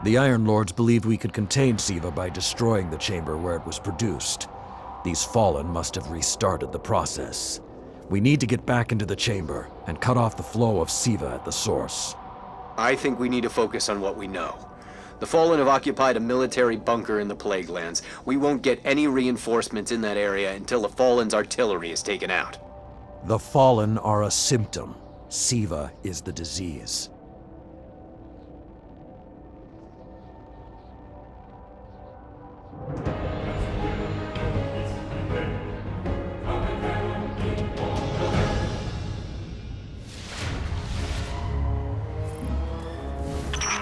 The Iron Lords believed we could contain SIVA by destroying the chamber where it was produced. These Fallen must have restarted the process. We need to get back into the chamber and cut off the flow of SIVA at the source. I think we need to focus on what we know. The Fallen have occupied a military bunker in the Plaguelands. We won't get any reinforcements in that area until the Fallen's artillery is taken out. The Fallen are a symptom. SIVA is the disease.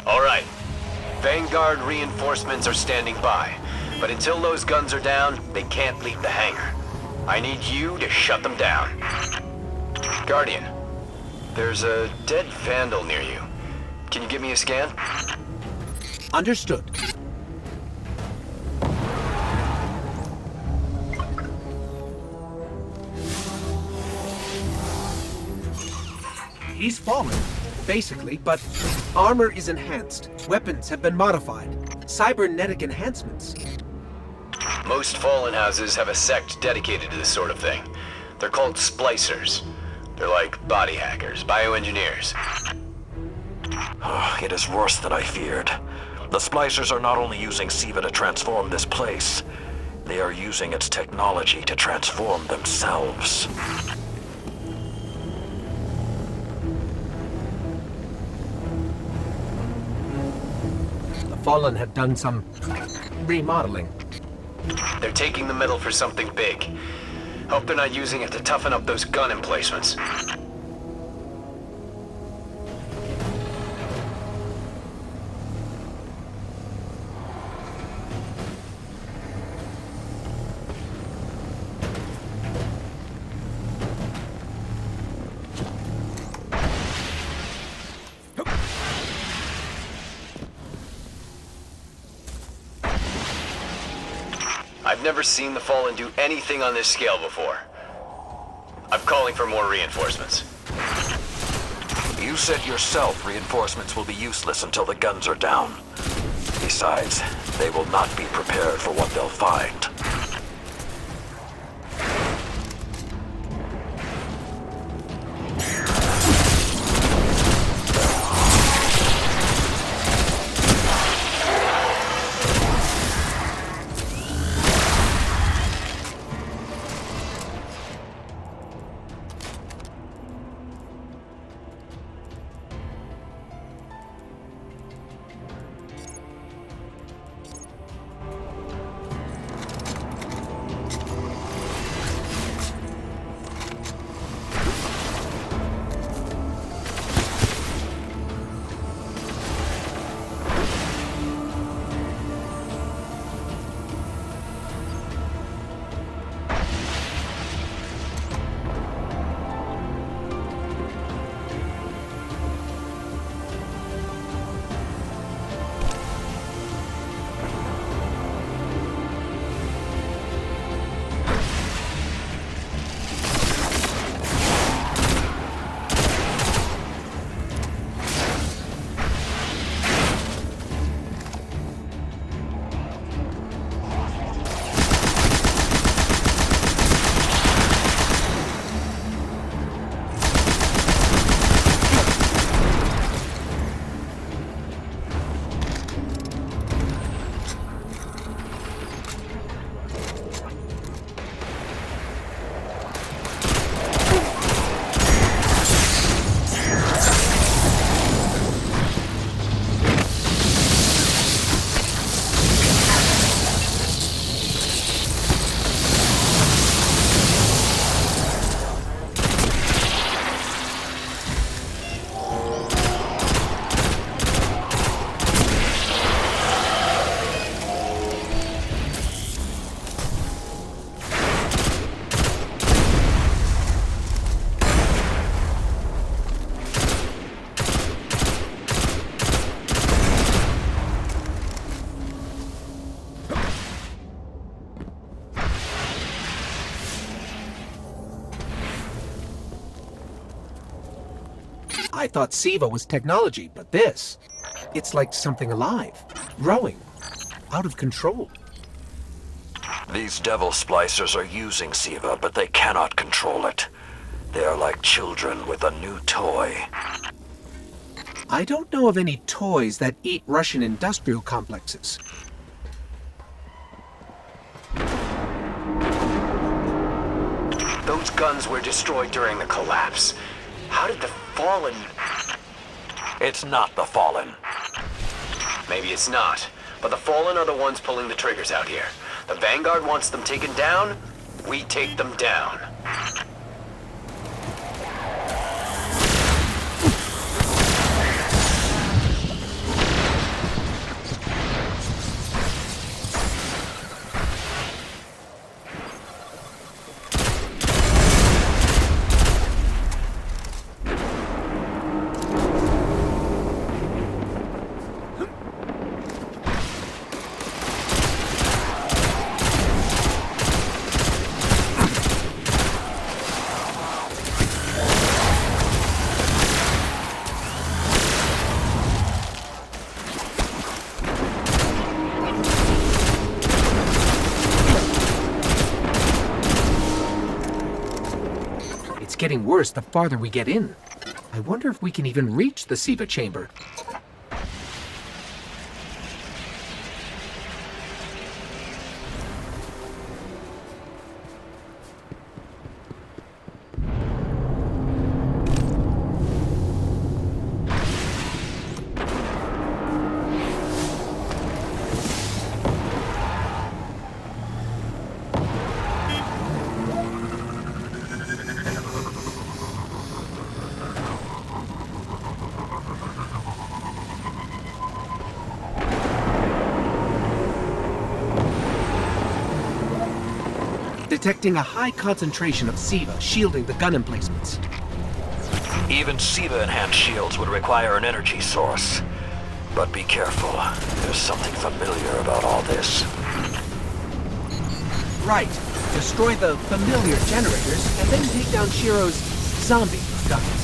All right. Vanguard reinforcements are standing by. But until those guns are down, they can't leave the hangar. I need you to shut them down. Guardian, there's a dead Vandal near you. Can you give me a scan? Understood. He's fallen, basically, but armor is enhanced. Weapons have been modified. Cybernetic enhancements. Most Fallen houses have a sect dedicated to this sort of thing. They're called splicers. They're like body hackers, bioengineers. It is worse than I feared. The Splicers are not only using SIVA to transform this place, they are using its technology to transform themselves. The Fallen have done some remodeling. They're taking the metal for something big. Hope they're not using it to toughen up those gun emplacements. I've never seen the Fallen do anything on this scale before. I'm calling for more reinforcements. You said yourself reinforcements will be useless until the guns are down. Besides, they will not be prepared for what they'll find. I thought SIVA was technology, but this... It's like something alive, growing, out of control. These devil splicers are using SIVA, but they cannot control it. They are like children with a new toy. I don't know of any toys that eat Russian industrial complexes. Those guns were destroyed during the collapse. How did the Fallen... It's not the Fallen. Maybe it's not, but the Fallen are the ones pulling the triggers out here. The Vanguard wants them taken down, we take them down. It's getting worse the farther we get in. I wonder if we can even reach the SIVA chamber. Detecting a high concentration of SIVA shielding the gun emplacements. Even SIVA-enhanced shields would require an energy source. But be careful. There's something familiar about all this. Right. Destroy the familiar generators and then take down Shiro's zombie guns.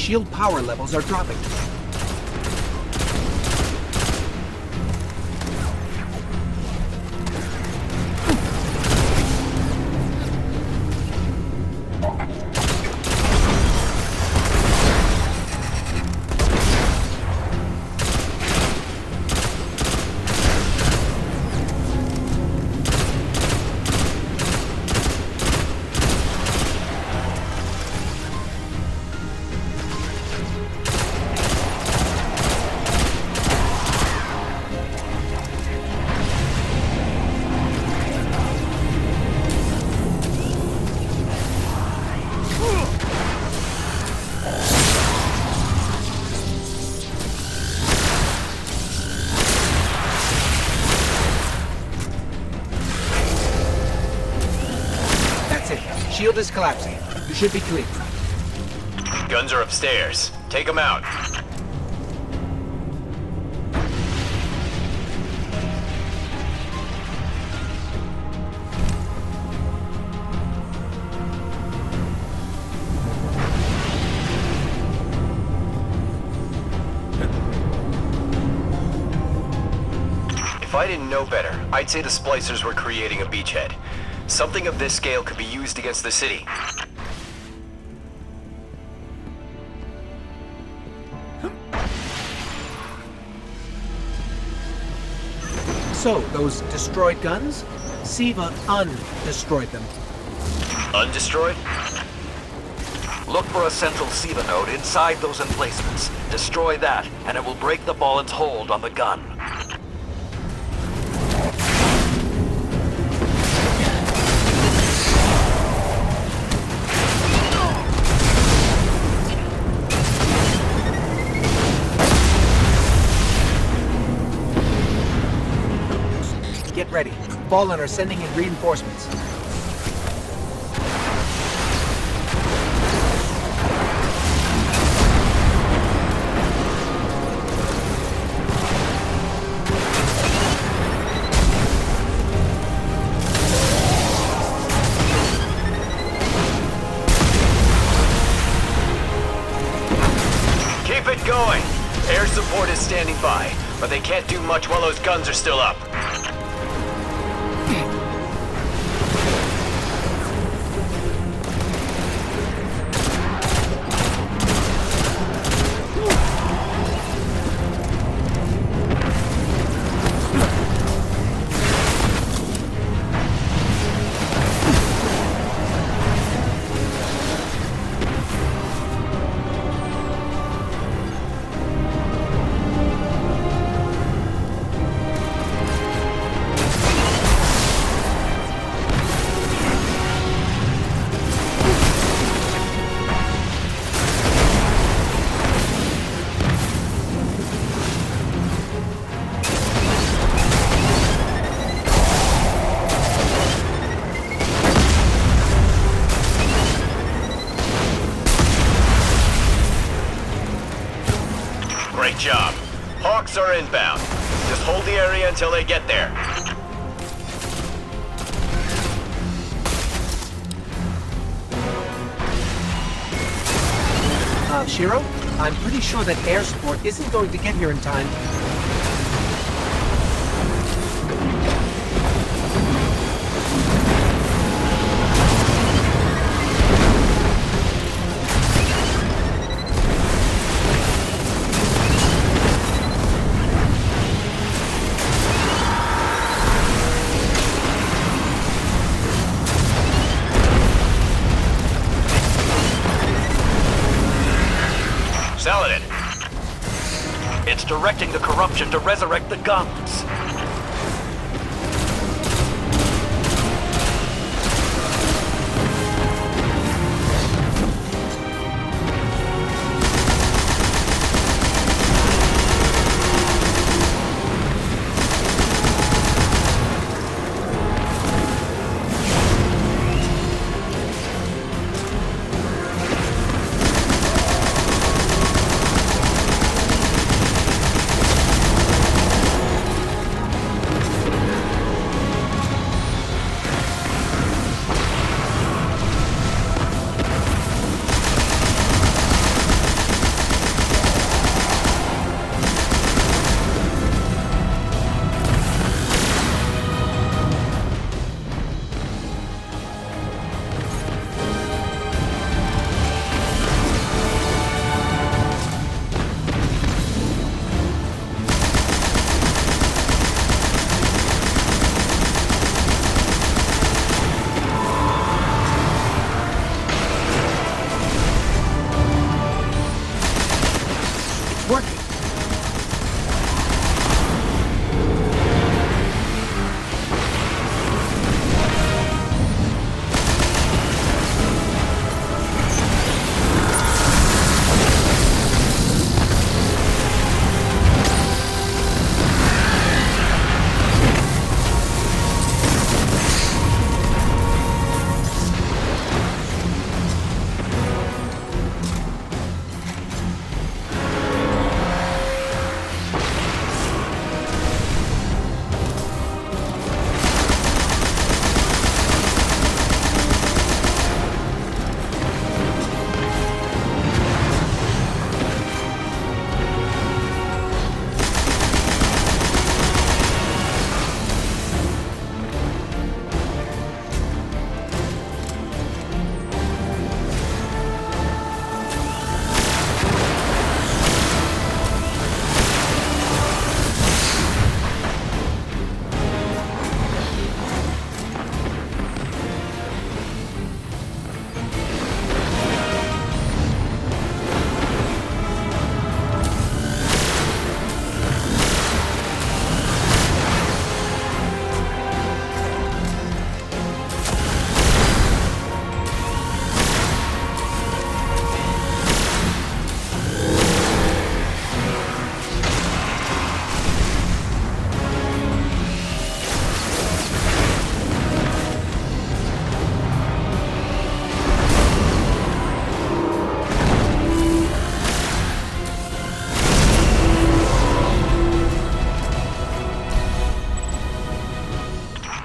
shield power levels are dropping. Shield is collapsing. You should be clear. Guns are upstairs. Take them out. If I didn't know better, I'd say the splicers were creating a beachhead. Something of this scale could be used against the city. So, those destroyed guns? SIVA undestroyed them. Undestroyed? Look for a central SIVA node inside those emplacements. Destroy that, and it will break the Fallen's hold on the gun. Get ready. Fallen are sending in reinforcements. Keep it going. Air support is standing by, but they can't do much while those guns are still up. Great job. Hawks are inbound. Just hold the area until they get there. Shiro? I'm pretty sure that air support isn't going to get here in time. Selling it. It's directing the corruption to resurrect the guns. It's working.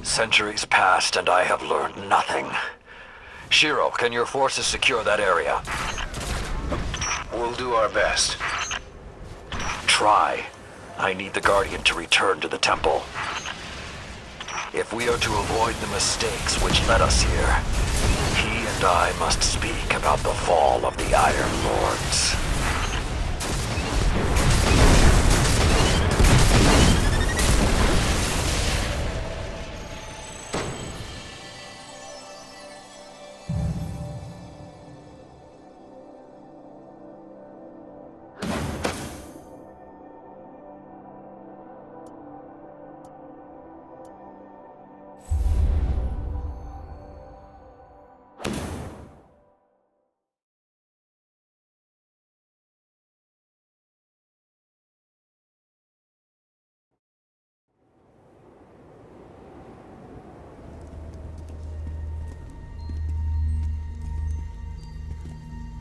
Centuries passed and I have learned nothing. Shiro, can your forces secure that area? We'll do our best. Try. I need the Guardian to return to the temple. If we are to avoid the mistakes which led us here, he and I must speak about the fall of the Iron Lords.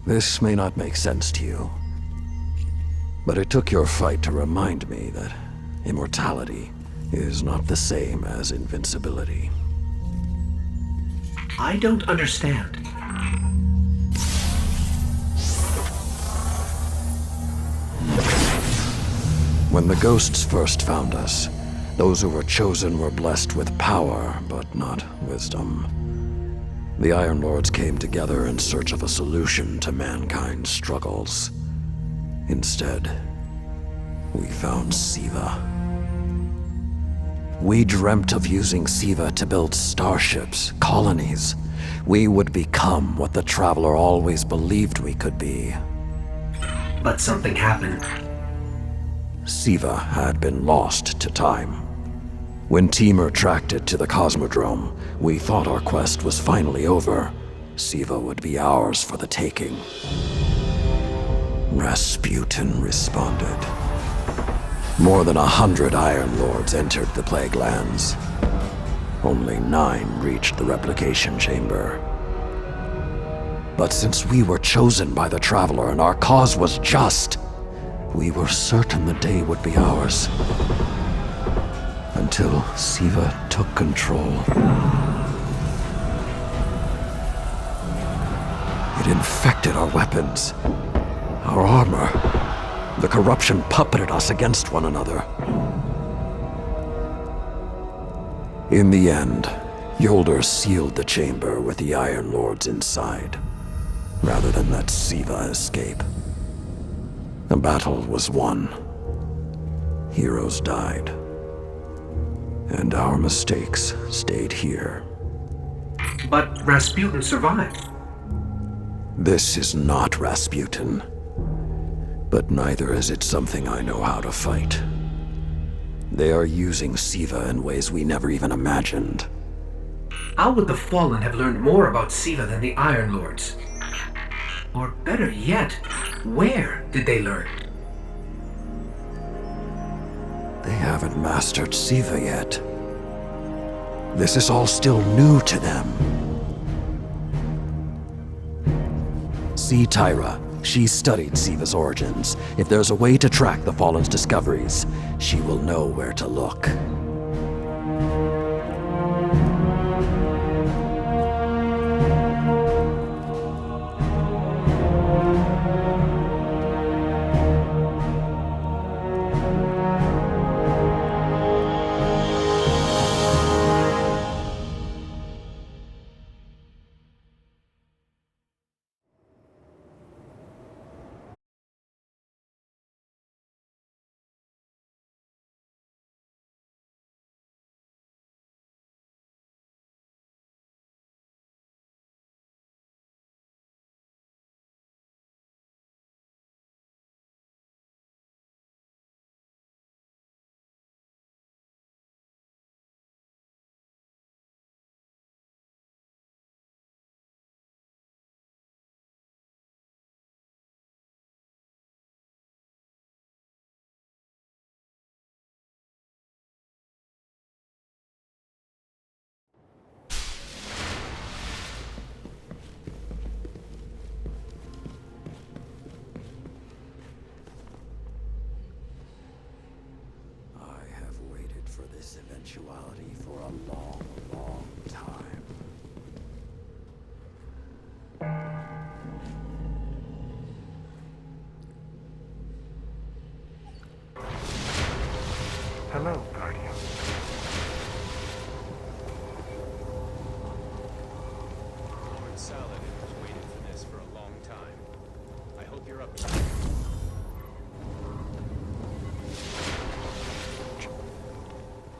This may not make sense to you, but it took your fight to remind me that immortality is not the same as invincibility. I don't understand. When the ghosts first found us, those who were chosen were blessed with power, but not wisdom. The Iron Lords came together in search of a solution to mankind's struggles. Instead, we found SIVA. We dreamt of using SIVA to build starships, colonies. We would become what the Traveler always believed we could be. But something happened. SIVA had been lost to time. When Temur tracked it to the Cosmodrome, we thought our quest was finally over. SIVA would be ours for the taking. Rasputin responded. More than 100 Iron Lords entered the Plaguelands. Only 9 reached the replication chamber. But since we were chosen by the Traveler and our cause was just, we were certain the day would be ours. Until SIVA took control. It infected our weapons, our armor. The corruption puppeted us against one another. In the end, Yolder sealed the chamber with the Iron Lords inside, rather than let SIVA escape. The battle was won. Heroes died. And our mistakes stayed here. But Rasputin survived. This is not Rasputin. But neither is it something I know how to fight. They are using SIVA in ways we never even imagined. How would the Fallen have learned more about SIVA than the Iron Lords? Or better yet, where did they learn? They haven't mastered SIVA yet. This is all still new to them. See Tyra. She studied SIVA's origins. If there's a way to track the Fallen's discoveries, she will know where to look. This eventuality for a long, long time. Hello, Guardian. Lord Saladin has waited for this for a long time. I hope you're up to it.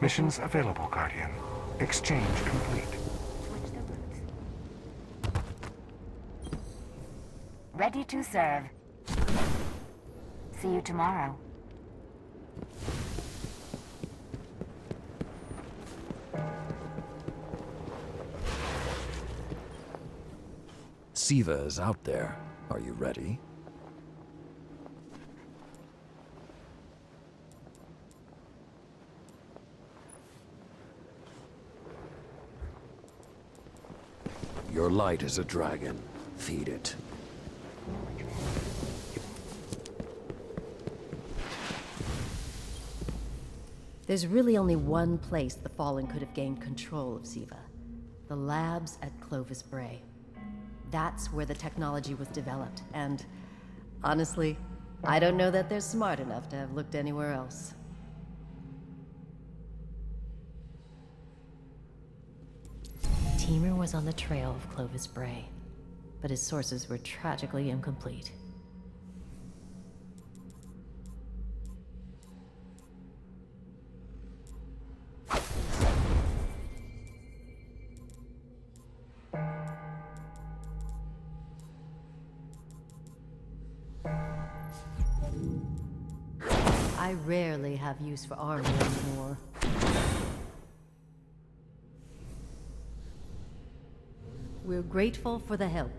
Missions available, Guardian. Exchange complete. Switch the routes. Ready to serve. See you tomorrow. SIVA is out there. Are you ready? Your light is a dragon. Feed it. There's really only one place the Fallen could have gained control of SIVA. The labs at Clovis Bray. That's where the technology was developed, and honestly, I don't know that they're smart enough to have looked anywhere else. Teamer was on the trail of Clovis Bray, but his sources were tragically incomplete. I rarely have use for armor anymore. We're grateful for the help.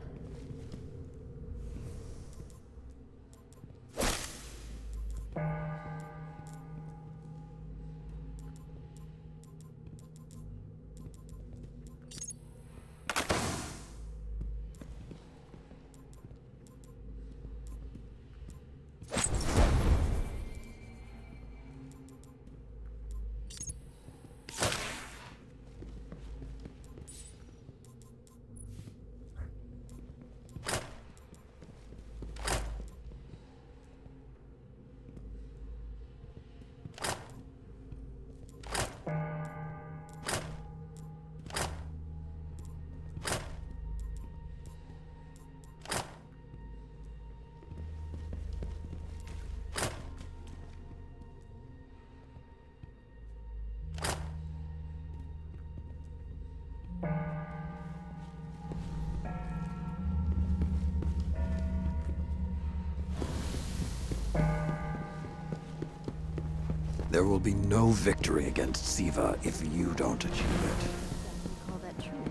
There will be no victory against SIVA if you don't achieve it. Call that true?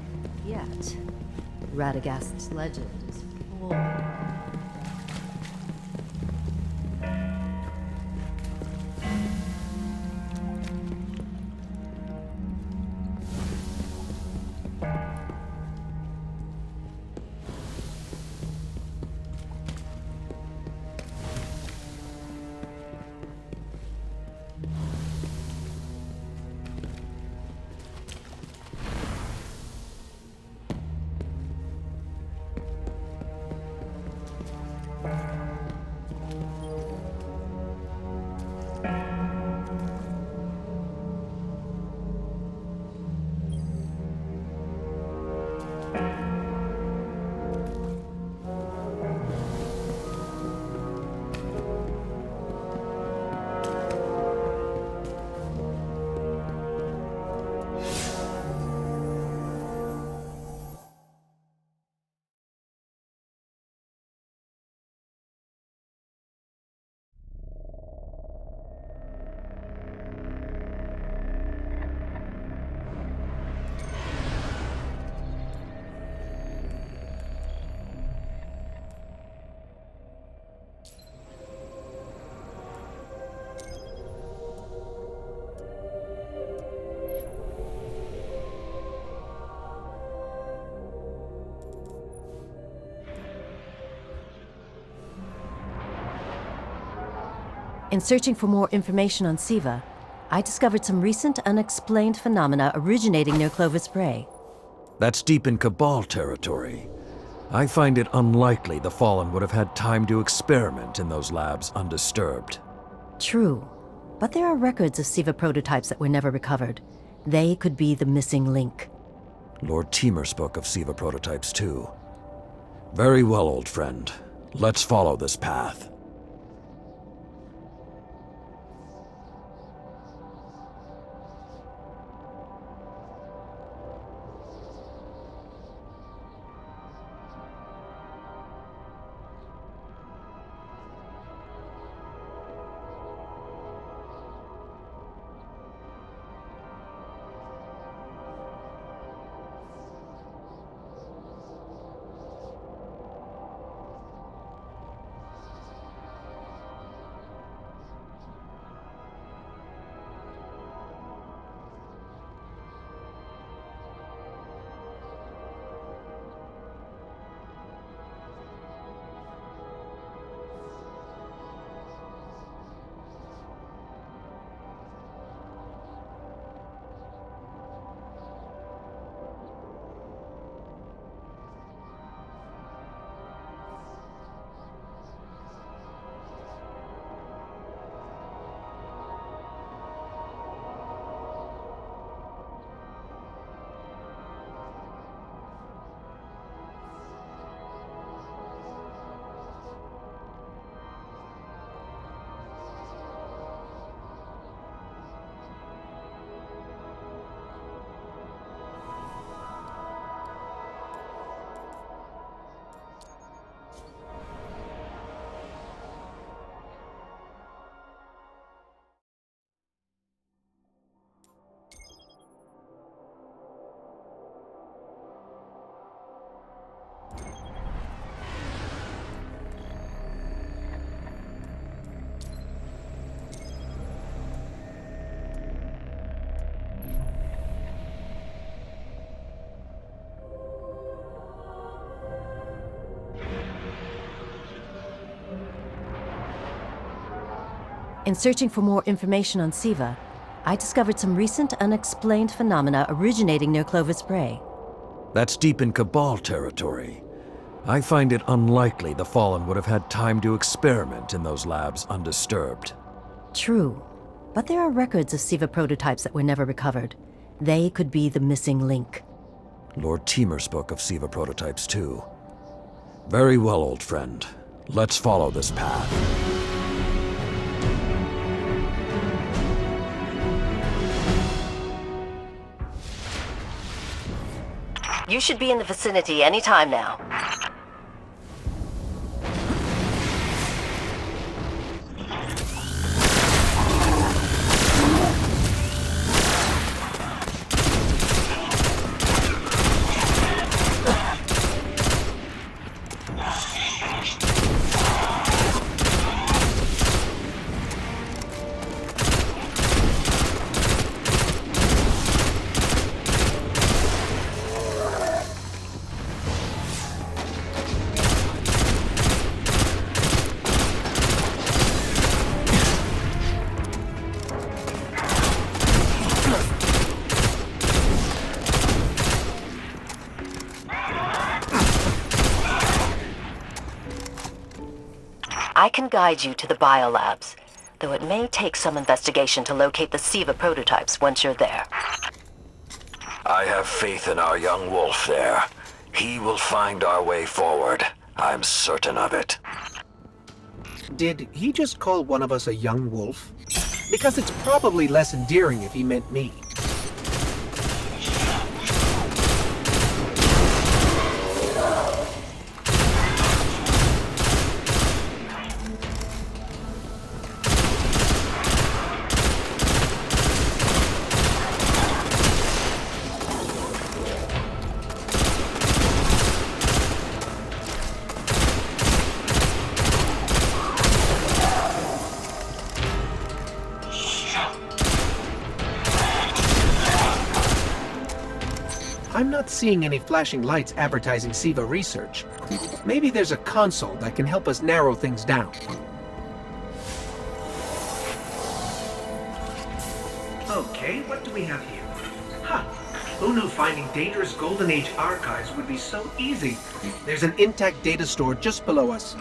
Yet. Radagast's legend is full. In searching for more information on SIVA, I discovered some recent unexplained phenomena originating near Clovis Bray. That's deep in Cabal territory. I find it unlikely the Fallen would have had time to experiment in those labs undisturbed. True, but there are records of SIVA prototypes that were never recovered. They could be the missing link. Lord Teemer spoke of SIVA prototypes too. Very well, old friend. Let's follow this path. In searching for more information on SIVA, I discovered some recent unexplained phenomena originating near Clovis Bray. That's deep in Cabal territory. I find it unlikely the Fallen would have had time to experiment in those labs undisturbed. True, but there are records of SIVA prototypes that were never recovered. They could be the missing link. Lord Teemer spoke of SIVA prototypes too. Very well, old friend. Let's follow this path. You should be in the vicinity any time now. I can guide you to the biolabs, though it may take some investigation to locate the SIVA prototypes once you're there. I have faith in our young wolf there. He will find our way forward. I'm certain of it. Did he just call one of us a young wolf? Because it's probably less endearing if he meant me. I'm not seeing any flashing lights advertising SIVA research. Maybe there's a console that can help us narrow things down. Okay, what do we have here? Huh. Who knew finding dangerous Golden Age archives would be so easy? There's an intact data store just below us.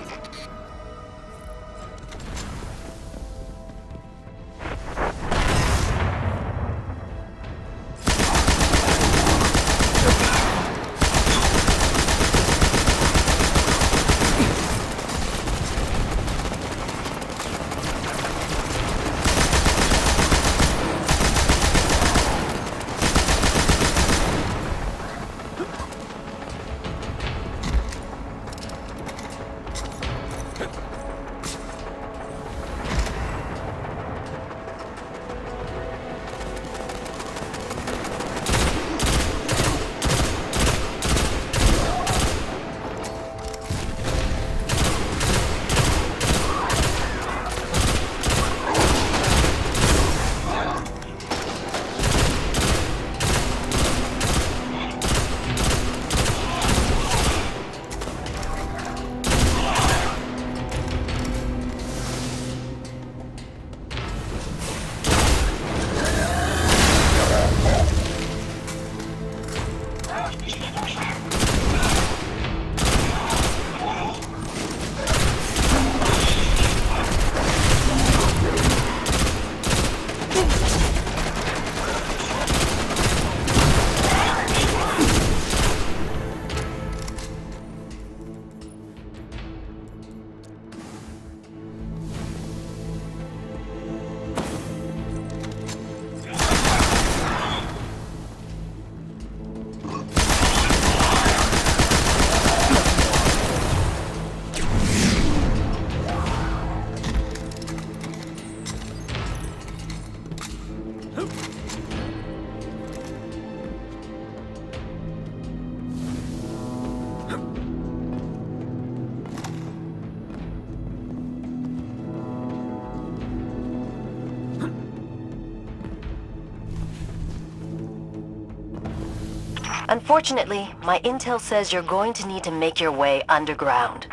Unfortunately, my intel says you're going to need to make your way underground.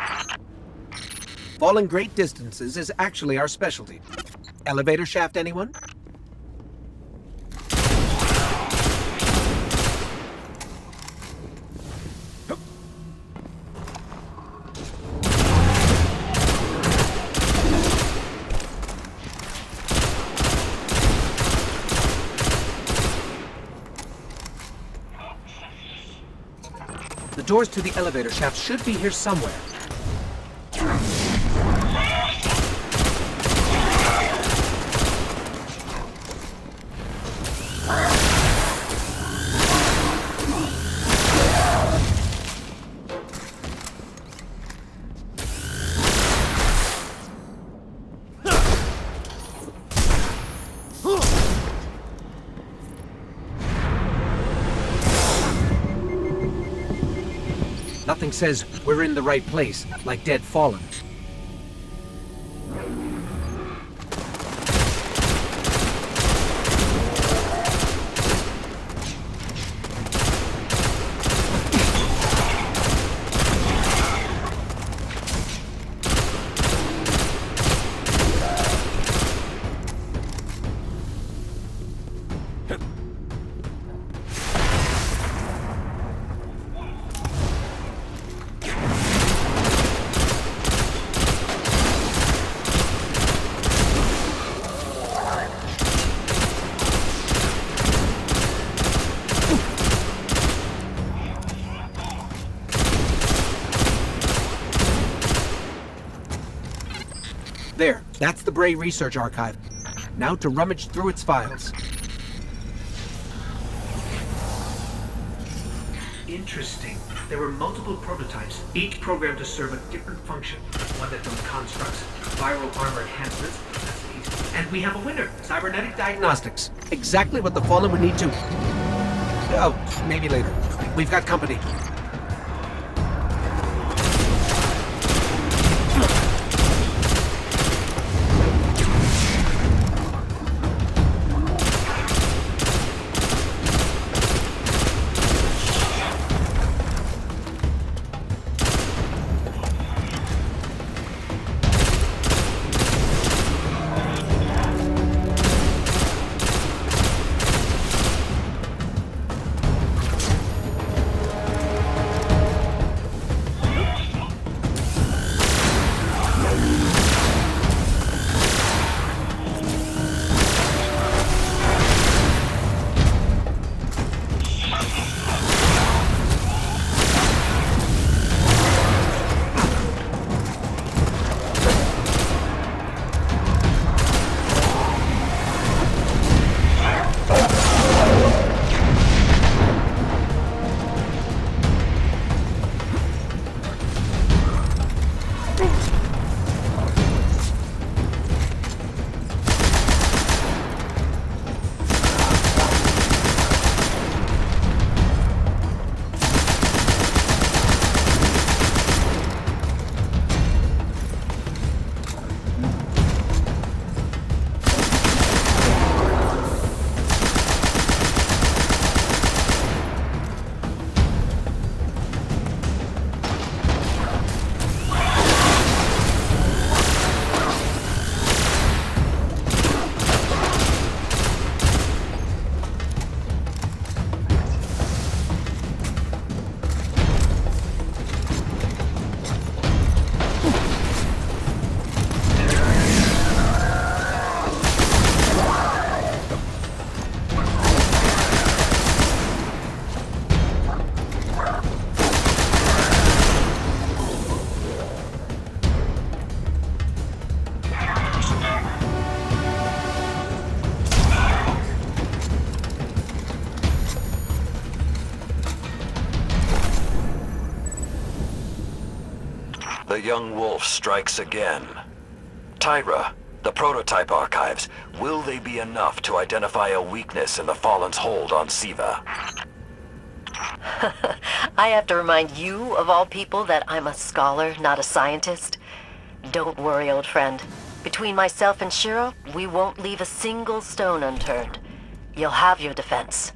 Falling great distances is actually our specialty. Elevator shaft, anyone? The doors to the elevator shaft should be here somewhere. Nothing says we're in the right place, like Dead Fallen. There, that's the Bray Research Archive. Now to rummage through its files. Interesting. There were multiple prototypes, each programmed to serve a different function. One that built constructs, viral armor enhancements, and we have a winner, cybernetic diagnostics. Exactly what the Fallen would need to... Oh, maybe later. We've got company. The young wolf strikes again. Tyra, the prototype archives, will they be enough to identify a weakness in the Fallen's hold on SIVA? I have to remind you, of all people, that I'm a scholar, not a scientist. Don't worry, old friend. Between myself and Shiro, we won't leave a single stone unturned. You'll have your defense.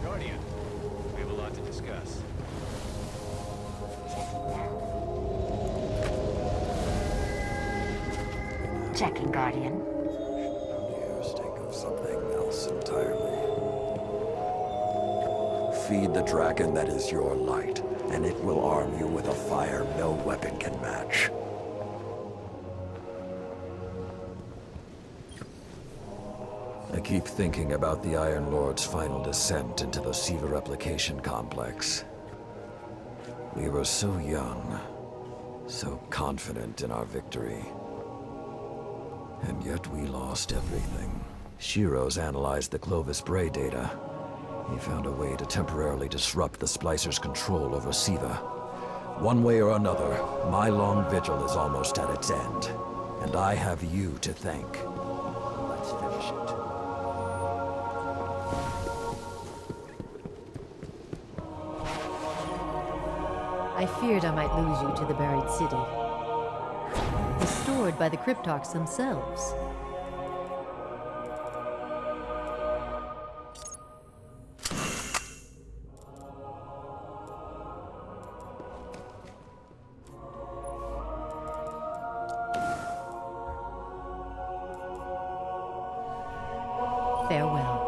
Guardian, we have a lot to discuss. Checking, Guardian. Ears think of something else entirely. Feed the dragon that is your light, and it will arm you with a fire no weapon can match. keep thinking about the Iron Lord's final descent into the SIVA replication complex. We were so young, so confident in our victory. And yet we lost everything. Shiro's analyzed the Clovis Bray data. He found a way to temporarily disrupt the Splicer's control over SIVA. One way or another, my long vigil is almost at its end. And I have you to thank. Let's finish it. I feared I might lose you to the buried city. Restored by the Cryptarchs themselves. Farewell.